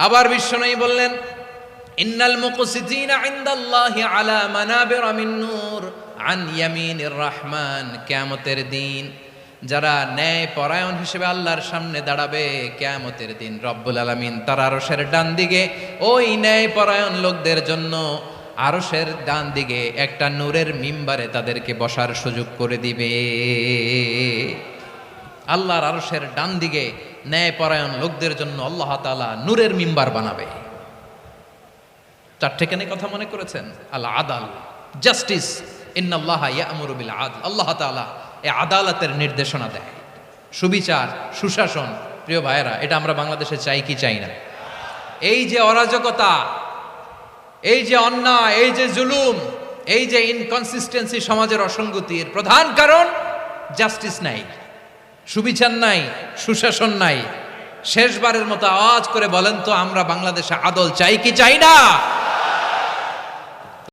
আবার বিশ্বনবী বললেন, ইন্নাল মুকসিতিনা ইনদাল্লাহি আলা মানাবিরা মিন নূর আন ইয়ামিনির রহমান, কিয়ামতের দিন যারা ন্যায় পরায়ণ হিসেবে আল্লাহর সামনে দাঁড়াবে, কিয়ামতের দিন রব্বুল আলামিন তার আরশের ডান দিকে ওই ন্যায় পরায়ণ লোকদের জন্য আরশের ডান দিকে একটা নূরের মিম্বারে তাদেরকে বসার সুযোগ করে দিবে। আল্লাহর আরশের ডান দিকে ন্যায় পরায়ণ লোকদের জন্য আল্লাহ তাআলা নূরের মিম্বার বানাবে। চারটেখানে কথা মনে করেছেন? আল আদাল, জাস্টিস, ইন্নাল্লাহা ইয়া'মুরু বিল আদল। আল্লাহ তাআলা এই আদালতের নির্দেশনা দেয়, সুবিচার, সুশাসন। প্রিয় ভাইয়েরা, এটা আমরা বাংলাদেশে চাই কি চাই না? এই যে অরাজকতা, এই যে অন্যায়, এই যে জুলুম, এই যে ইনকনসিস্টেন্সি, সমাজের অসঙ্গতির প্রধান কারণ জাস্টিস নাই, সুবিচার নাই, সুশাসন নাই। শেষবারের মতো আওয়াজ করে বলেন তো, আমরা বাংলাদেশে আদল চাই কি চাই না?